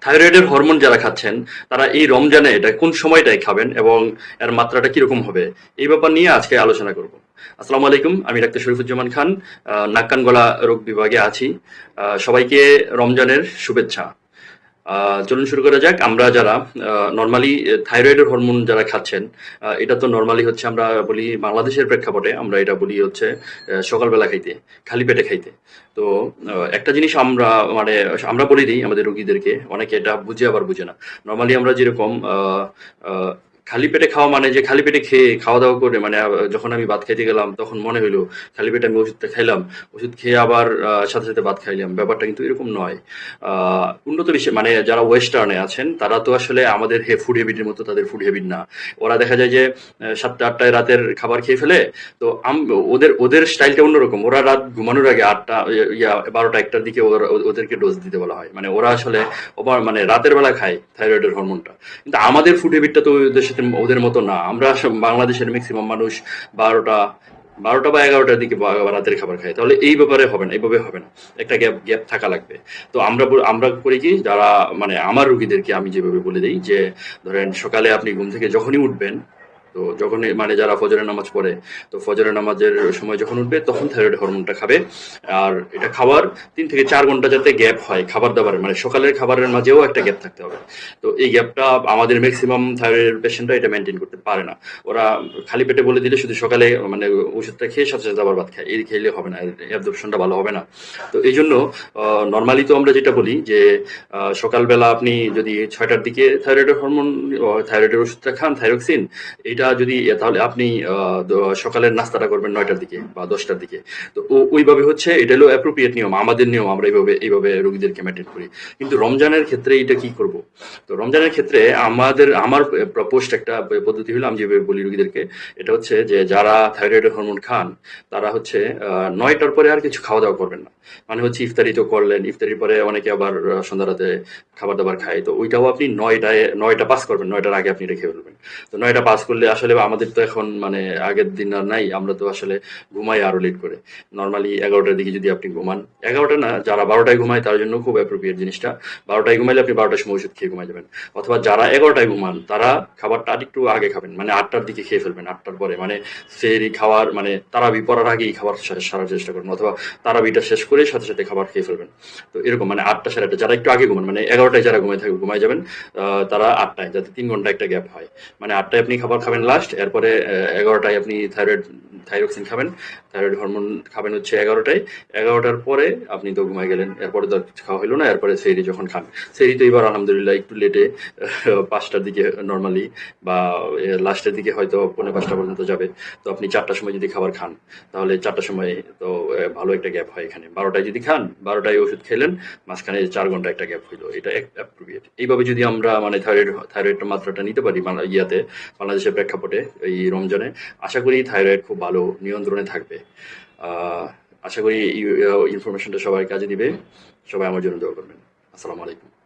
থাইরয়েডের হরমোন যারা খাচ্ছেন তারা এই রমজানে এটা কোন সময়টায় খাবেন এবং এর মাত্রাটা কিরকম হবে এই ব্যাপার নিয়ে আজকে আলোচনা করব। আসসালামু আলাইকুম, আমি ডাক্তার শরীফুজ্জামান খান, নাক কান গলা রোগ বিভাগে আছি। সবাইকে রমজানের শুভেচ্ছা। চলুন শুরু করা যাক। আমরা যারা নর্মালি থাইরয়েডের হরমোন যারা খাচ্ছেন, এটা তো নর্মালি হচ্ছে আমরা বলি বাংলাদেশের প্রেক্ষাপটে আমরা এটা বলি হচ্ছে সকালবেলা খাইতে, খালি পেটে খাইতে। তো একটা জিনিস আমরা মানে আমরা বলে দিই আমাদের রোগীদেরকে, অনেকে এটা বুঝে আবার বুঝে না। নর্মালি আমরা যেরকম খালি পেটে খাওয়া মানে যে খালি পেটে খেয়ে খাওয়া দাওয়া করে মানে যখন আমি ভাত খাইতে গেলাম তখন মনে হইলো খালি পেটে আমি ওষুধটা খাইলাম, ওষুধ খেয়ে আবার সাথে সাথে ভাত খাইলাম, ব্যাপারটা কিন্তু এরকম নয়। উন্নত বিশ্বে মানে যারা ওয়েস্টার্নে আছেন তারা তো আসলে আমাদের ফুড হ্যাবিটের মতো তাদের ফুড হ্যাবিট না। ওরা দেখা যায় যে 7টা-8টায় রাতের খাবার খেয়ে ফেলে। তো ওদের ওদের স্টাইলটা অন্যরকম। ওরা রাত ঘুমানোর আগে 8টা 12টা-1টার দিকে ওদেরকে ডোজ দিতে বলা হয়। মানে ওরা আসলে মানে রাতের বেলা খায় থাইরয়েডের হরমোনটা। কিন্তু আমাদের ফুড হ্যাবিটটা তো ওদের সাথে ওদের মতো না। আমরা বাংলাদেশের ম্যাক্সিমাম মানুষ 12টা বা 11টার দিকে রাতের খাবার খাই। তাহলে এই ব্যাপারে হবে না, এইভাবে হবে না। একটা গ্যাপ গ্যাপ থাকা লাগবে। তো আমরা করি কি, যারা মানে আমার রুগীদেরকে আমি যেভাবে বলে দিই যে ধরেন সকালে আপনি ঘুম থেকে যখনই উঠবেন, তো যখনই মানে যারা ফজরের নামাজ পড়ে, তো ফজরের নামাজের সময় যখন উঠবে তখন থাইরয়েড হরমোনটা খাবে। আর এটা খাওয়ার 3 থেকে 4 ঘন্টা যাতে গ্যাপ হয় খাবার দাবারের, মানে সকালের খাবারের মাঝেও একটা গ্যাপ থাকতে হবে। তো এই গ্যাপটা আমাদের ম্যাক্সিমাম থাইরয়েড পেশেন্টরা এটা মেনটেন করতে পারে না। ওরা খালি পেটে বলে দিলে শুধু সকালে মানে ওষুধটা খেয়ে সাথে সাথে আবার ভাত খায়, এই খেলে হবে না, অ্যাবজর্পশনটা ভালো হবে না। তো এই জন্য নর্মালি তো আমরা যেটা বলি যে সকালবেলা আপনি যদি 6টার দিকে থাইরয়েডের হরমোন থাইরয়েডের ওষুধটা খান, থাইরক্সিন, এটা যদি তাহলে আপনি সকালের নাস্তাটা করবেন 9টার দিকে বা 10টার দিকে। তো ওইভাবে হচ্ছে এটা হলো অ্যাপ্রোপ্রিয়েট নিয়ম, আমাদের নিয়ম, আমরা এইভাবে রোগীদেরকে মেনটেন করি। কিন্তু রমজানের ক্ষেত্রে এটা কি করব? তো রমজানের ক্ষেত্রে আমার প্রপোজড একটা পদ্ধতি হলো, আমি যেভাবে বলি রোগীদেরকে, এটা হচ্ছে যে যারা থাইরয়েডের হরমোন খান তারা হচ্ছে 9টার পরে আর কিছু খাওয়া দাওয়া করবেন না। মানে হচ্ছে ইফতারি তো করলেন, ইফতারির পরে অনেকে আবার সন্ধ্যা রাতে খাবার দাবার খায়, তো ওইটাও আপনি 9টা পাস করবেন, 9টার আগে আপনি রেখে ফেলবেন। তো 9টা পাস করলে আসলে আমাদের তো এখন মানে আগের দিন আর নাই, আমরা তো আসলে ঘুমাই আরো লেট করে। নর্মালি 11টার দিকে যদি আপনি ঘুমান, 11টা না, যারা 12টায় ঘুমায় তার জন্য খুব অ্যাপ্রোপ্রিয়েট জিনিসটা। 12টায় ঘুমাইলে আপনি 12টার সময় ওষুধ খেয়ে ঘুমাই যাবেন। অথবা যারা 11টায় ঘুমান তারা খাবারটা আরেকটু আগে খাবেন, মানে 8টার দিকে খেয়ে ফেলবেন, 8টার পরে মানে সেহরি খাওয়ার মানে তারাবি পড়ার আগেই খাবার সারার চেষ্টা করবেন, অথবা তারাবিটা শেষ করে সাথে সাথে খাবার খেয়ে ফেলবেন। তো এরকম মানে 8টা 8:30, যারা একটু আগে ঘুমান মানে 11টায় যারা ঘুমাই যাবেন, তারা 8টায়, যাতে 3 ঘন্টা একটা গ্যাপ হয়। মানে 8টায় আপনি খাবার খাবেন লাস্ট, এরপরে 11টায় আপনি থাইরক্সিন খাবেন, থাইরয়েড হরমোন খাবেন হচ্ছে 11টায়। 11টার পরে আপনি তো ঘুমাই গেলেন, এরপরে তো আর কিছু খাওয়া হলো না। এরপরে সেহরি যখন খান, সেহরি তো এবার আলহামদুলিল্লাহ একটু লেটে 5টার দিকে নর্মালি, বা লাস্টের দিকে হয়তো 4:45 পর্যন্ত যাবে। তো আপনি 4টার সময় যদি খাবার খান তাহলে 4টার সময় তো ভালো একটা গ্যাপ হয় এখানে। 12টায় যদি খান, 12টায় ওষুধ খেলেন, মাঝখানে 4 ঘন্টা একটা গ্যাপ হইলো, এটা অ্যাপ্রোপ্রিয়েট। এইভাবে যদি আমরা মানে থাইরয়েডের মাত্রাটা নিতে পারি বাংলাদেশের প্রেক্ষাপটে এই রমজানে, আশা করি থাইরয়েড খুব ভালো নিয়ন্ত্রণে থাকবে। আশা করি ইনফরমেশনটা সবার কাজে দিবে। সবাই আমার জন্য দোয়া করবেন। আসসালামু আলাইকুম।